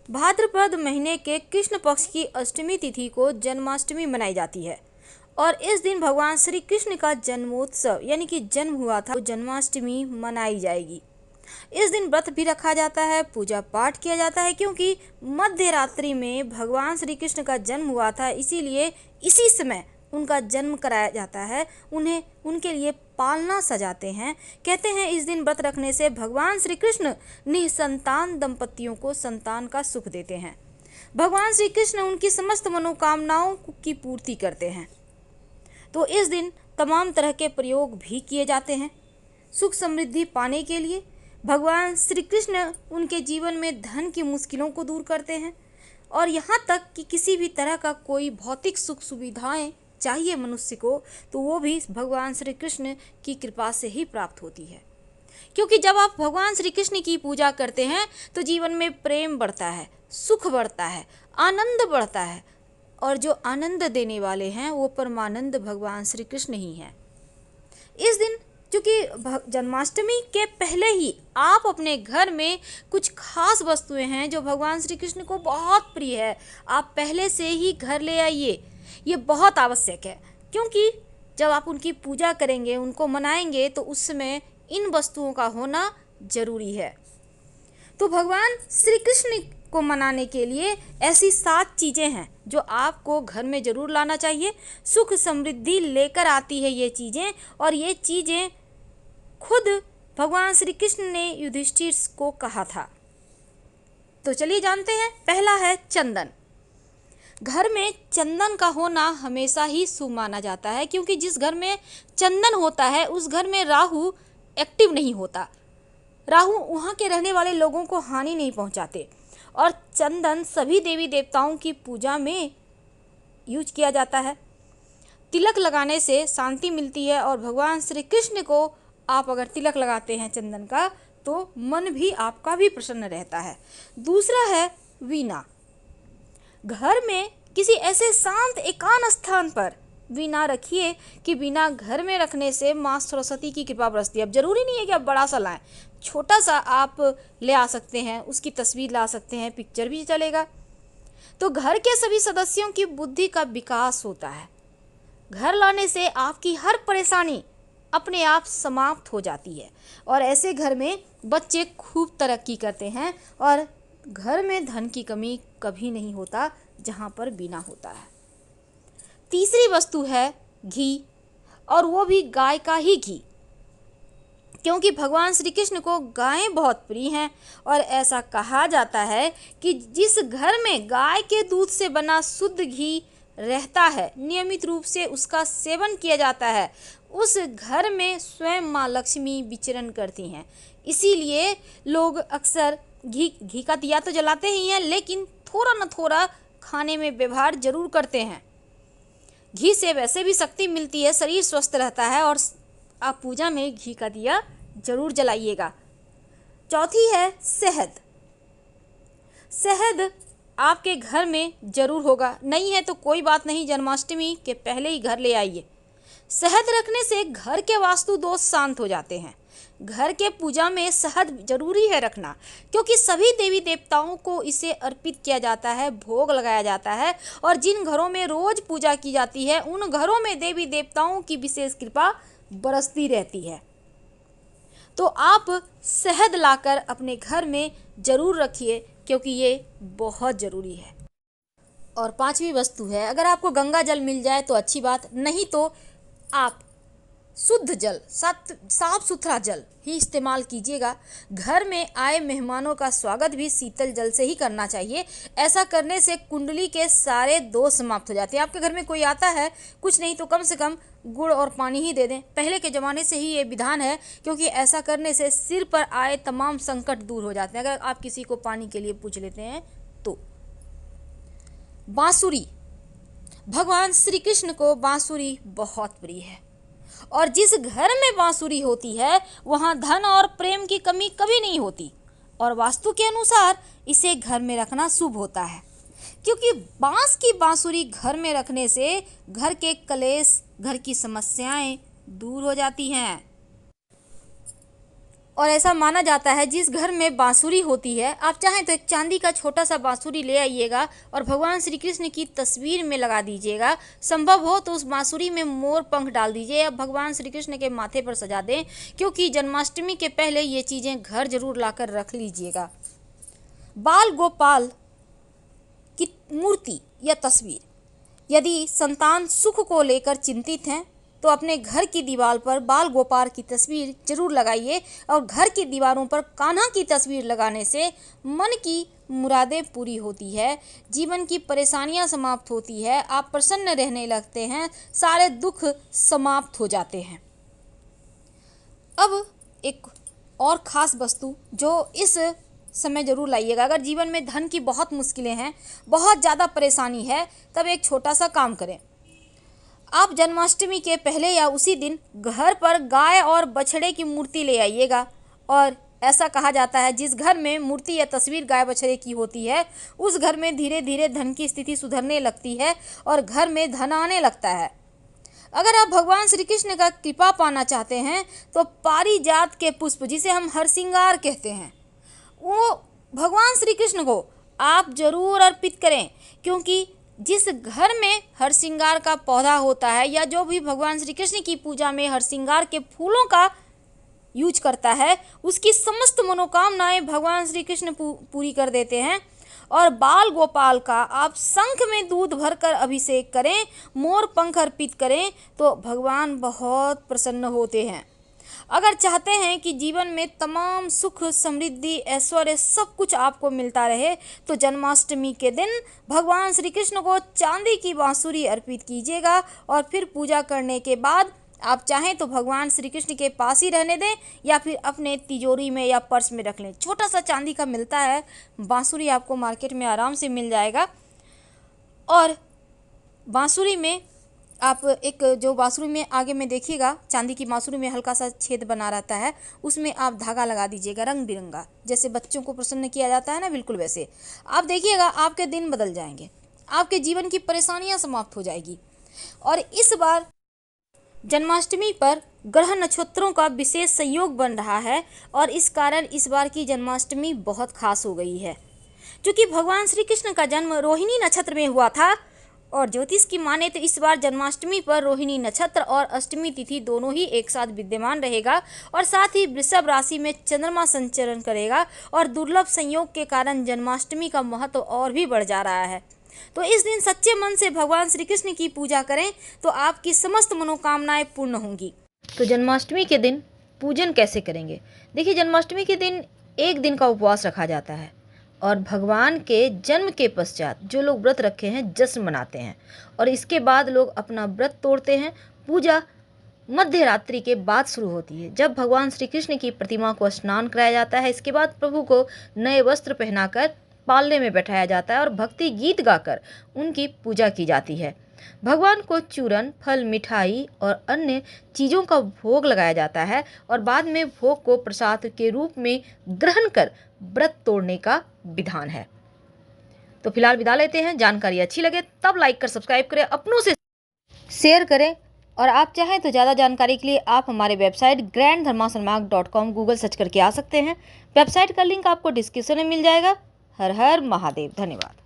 भाद्रपद महीने के कृष्ण पक्ष की अष्टमी तिथि को जन्माष्टमी मनाई जाती है और इस दिन भगवान श्री कृष्ण का जन्मोत्सव यानी कि जन्म हुआ था, तो जन्माष्टमी मनाई जाएगी। इस दिन व्रत भी रखा जाता है, पूजा पाठ किया जाता है, क्योंकि मध्य रात्रि में भगवान श्री कृष्ण का जन्म हुआ था, इसीलिए इसी समय उनका जन्म कराया जाता है। उन्हें उनके लिए पालना सजाते हैं। कहते हैं इस दिन व्रत रखने से भगवान श्री कृष्ण निसंतान दंपतियों को संतान का सुख देते हैं। भगवान श्री कृष्ण उनकी समस्त मनोकामनाओं की पूर्ति करते हैं। तो इस दिन तमाम तरह के प्रयोग भी किए जाते हैं सुख समृद्धि पाने के लिए। भगवान श्री कृष्ण उनके जीवन में धन की मुश्किलों को दूर करते हैं और यहाँ तक कि किसी भी तरह का कोई भौतिक सुख सुविधाएं चाहिए मनुष्य को, तो वो भी भगवान श्री कृष्ण की कृपा से ही प्राप्त होती है। क्योंकि जब आप भगवान श्री कृष्ण की पूजा करते हैं तो जीवन में प्रेम बढ़ता है, सुख बढ़ता है, आनंद बढ़ता है, और जो आनंद देने वाले हैं वो परमानंद भगवान श्री कृष्ण ही हैं। इस दिन क्योंकि जन्माष्टमी के पहले ही आप अपने घर में कुछ खास वस्तुएं हैं जो भगवान श्री कृष्ण को बहुत प्रिय है, आप पहले से ही घर ले आइए। ये बहुत आवश्यक है, क्योंकि जब आप उनकी पूजा करेंगे, उनको मनाएंगे, तो उस समय इन वस्तुओं का होना जरूरी है। तो भगवान श्री कृष्ण को मनाने के लिए ऐसी 7 चीज़ें हैं जो आपको घर में ज़रूर लाना चाहिए। सुख समृद्धि लेकर आती है ये चीज़ें, और ये चीज़ें खुद भगवान श्री कृष्ण ने युधिष्ठिर को कहा था। तो चलिए जानते हैं। पहला है चंदन। घर में चंदन का होना हमेशा ही शुभ माना जाता है, क्योंकि जिस घर में चंदन होता है उस घर में राहु एक्टिव नहीं होता। राहु वहाँ के रहने वाले लोगों को हानि नहीं पहुँचाते। और चंदन सभी देवी देवताओं की पूजा में यूज किया जाता है। तिलक लगाने से शांति मिलती है, और भगवान श्री कृष्ण को आप अगर तिलक लगाते हैं चंदन का, तो मन भी आपका भी प्रसन्न रहता है। दूसरा है वीणा। घर में किसी ऐसे शांत एकांत स्थान पर वीणा रखिए कि वीणा घर में रखने से माँ सरस्वती की कृपा बरसती है। अब जरूरी नहीं है कि आप बड़ा सा लाएं, छोटा सा आप ले आ सकते हैं, उसकी तस्वीर ला सकते हैं, पिक्चर भी चलेगा। तो घर के सभी सदस्यों की बुद्धि का विकास होता है। घर लाने से आपकी हर परेशानी अपने आप समाप्त हो जाती है, और ऐसे घर में बच्चे खूब तरक्की करते हैं, और घर में धन की कमी कभी नहीं होता जहाँ पर वीणा होता है। तीसरी वस्तु है घी, और वो भी गाय का ही घी, क्योंकि भगवान श्री कृष्ण को गायें बहुत प्रिय हैं, और ऐसा कहा जाता है कि जिस घर में गाय के दूध से बना शुद्ध घी रहता है, नियमित रूप से उसका सेवन किया जाता है, उस घर में स्वयं माँ लक्ष्मी विचरण करती हैं। इसीलिए लोग अक्सर घी का दिया तो जलाते ही हैं, लेकिन थोड़ा न थोड़ा खाने में व्यवहार जरूर करते हैं। घी से वैसे भी शक्ति मिलती है, शरीर स्वस्थ रहता है, और आप पूजा में घी का दिया जरूर जलाइएगा। चौथी है शहद। शहद आपके घर में जरूर होगा, नहीं है तो कोई बात नहीं, जन्माष्टमी के पहले ही घर ले आइए। शहद रखने से घर के वास्तु दोष शांत हो जाते हैं। घर के पूजा में शहद जरूरी है रखना, क्योंकि सभी देवी देवताओं को इसे अर्पित किया जाता है, भोग लगाया जाता है, और जिन घरों में रोज पूजा की जाती है उन घरों में देवी देवताओं की विशेष कृपा बरसती रहती है। तो आप शहद लाकर अपने घर में जरूर रखिए, क्योंकि ये बहुत ज़रूरी है। और पांचवी वस्तु है, अगर आपको गंगा जल मिल जाए तो अच्छी बात, नहीं तो आप शुद्ध जल, साफ सुथरा जल ही इस्तेमाल कीजिएगा। घर में आए मेहमानों का स्वागत भी शीतल जल से ही करना चाहिए। ऐसा करने से कुंडली के सारे दोष समाप्त हो जाते हैं। आपके घर में कोई आता है, कुछ नहीं तो कम से कम गुड़ और पानी ही दे दें। पहले के ज़माने से ही ये विधान है, क्योंकि ऐसा करने से सिर पर आए तमाम संकट दूर हो जाते हैं। अगर आप किसी को पानी के लिए पूछ लेते हैं तो। बांसुरी। भगवान श्री कृष्ण को बांसुरी बहुत प्रिय है, और जिस घर में बांसुरी होती है वहाँ धन और प्रेम की कमी कभी नहीं होती, और वास्तु के अनुसार इसे घर में रखना शुभ होता है, क्योंकि बांस की बांसुरी घर में रखने से घर के कलेश, घर की समस्याएं दूर हो जाती हैं। और ऐसा माना जाता है जिस घर में बांसुरी होती है, आप चाहें तो एक चांदी का छोटा सा बांसुरी ले आइएगा और भगवान श्री कृष्ण की तस्वीर में लगा दीजिएगा। संभव हो तो उस बांसुरी में मोर पंख डाल दीजिए या भगवान श्री कृष्ण के माथे पर सजा दें, क्योंकि जन्माष्टमी के पहले ये चीज़ें घर जरूर लाकर रख लीजिएगा। बाल गोपाल की मूर्ति या तस्वीर, यदि संतान सुख को लेकर चिंतित हैं तो अपने घर की दीवार पर बाल गोपाल की तस्वीर जरूर लगाइए। और घर की दीवारों पर कान्हा की तस्वीर लगाने से मन की मुरादें पूरी होती है, जीवन की परेशानियां समाप्त होती है, आप प्रसन्न रहने लगते हैं, सारे दुख समाप्त हो जाते हैं। अब एक और ख़ास वस्तु जो इस समय जरूर लाइएगा। अगर जीवन में धन की बहुत मुश्किलें हैं, बहुत ज़्यादा परेशानी है, तब एक छोटा सा काम करें। आप जन्माष्टमी के पहले या उसी दिन घर पर गाय और बछड़े की मूर्ति ले आइएगा। और ऐसा कहा जाता है जिस घर में मूर्ति या तस्वीर गाय बछड़े की होती है, उस घर में धीरे धीरे धन की स्थिति सुधरने लगती है और घर में धन आने लगता है। अगर आप भगवान श्री कृष्ण का कृपा पाना चाहते हैं तो पारिजात के पुष्प, जिसे हम हरसिंगार कहते हैं, वो भगवान श्री कृष्ण को आप जरूर अर्पित करें, क्योंकि जिस घर में हरसिंगार का पौधा होता है या जो भी भगवान श्री कृष्ण की पूजा में हरसिंगार के फूलों का यूज करता है, उसकी समस्त मनोकामनाएं भगवान श्री कृष्ण पूरी कर देते हैं। और बाल गोपाल का आप शंख में दूध भरकर अभिषेक करें, मोर पंख अर्पित करें तो भगवान बहुत प्रसन्न होते हैं। अगर चाहते हैं कि जीवन में तमाम सुख, समृद्धि, ऐश्वर्य सब कुछ आपको मिलता रहे, तो जन्माष्टमी के दिन भगवान श्री कृष्ण को चांदी की बांसुरी अर्पित कीजिएगा। और फिर पूजा करने के बाद आप चाहें तो भगवान श्री कृष्ण के पास ही रहने दें या फिर अपने तिजोरी में या पर्स में रख लें। छोटा सा चांदी का मिलता है बांसुरी, आपको मार्केट में आराम से मिल जाएगा। और बांसुरी में आप एक जो बांसुरी में आगे में देखिएगा, चांदी की बांसुरी में हल्का सा छेद बना रहता है, उसमें आप धागा लगा दीजिएगा रंग बिरंगा, जैसे बच्चों को प्रसन्न किया जाता है ना, बिल्कुल वैसे। आप देखिएगा आपके दिन बदल जाएंगे, आपके जीवन की परेशानियां समाप्त हो जाएगी। और इस बार जन्माष्टमी पर ग्रह नक्षत्रों का विशेष संयोग बन रहा है और इस कारण इस बार की जन्माष्टमी बहुत खास हो गई है। क्योंकि भगवान श्री कृष्ण का जन्म रोहिणी नक्षत्र में हुआ था और ज्योतिष की माने तो इस बार जन्माष्टमी पर रोहिणी नक्षत्र और अष्टमी तिथि दोनों ही एक साथ विद्यमान रहेगा। और साथ ही वृषभ राशि में चंद्रमा संचरण करेगा और दुर्लभ संयोग के कारण जन्माष्टमी का महत्व और भी बढ़ जा रहा है। तो इस दिन सच्चे मन से भगवान श्री कृष्ण की पूजा करें तो आपकी समस्त मनोकामनाएं पूर्ण होंगी। तो जन्माष्टमी के दिन पूजन कैसे करेंगे? देखिए, जन्माष्टमी के दिन एक दिन का उपवास रखा जाता है और भगवान के जन्म के पश्चात जो लोग व्रत रखे हैं जश्न मनाते हैं और इसके बाद लोग अपना व्रत तोड़ते हैं। पूजा मध्य रात्रि के बाद शुरू होती है, जब भगवान श्री कृष्ण की प्रतिमा को स्नान कराया जाता है। इसके बाद प्रभु को नए वस्त्र पहनाकर पालने में बैठाया जाता है और भक्ति गीत गाकर उनकी पूजा की जाती है। भगवान को चूरन, फल, मिठाई और अन्य चीज़ों का भोग लगाया जाता है और बाद में भोग को प्रसाद के रूप में ग्रहण कर व्रत तोड़ने का विधान है। तो फिलहाल विदा लेते हैं। जानकारी अच्छी लगे तब लाइक कर सब्सक्राइब करें, अपनों से शेयर करें और आप चाहें तो ज़्यादा जानकारी के लिए आप हमारे वेबसाइट granddharmasarmarg.com गूगल सर्च करके आ सकते हैं। वेबसाइट का लिंक आपको डिस्क्रिप्शन में मिल जाएगा। हर हर महादेव। धन्यवाद।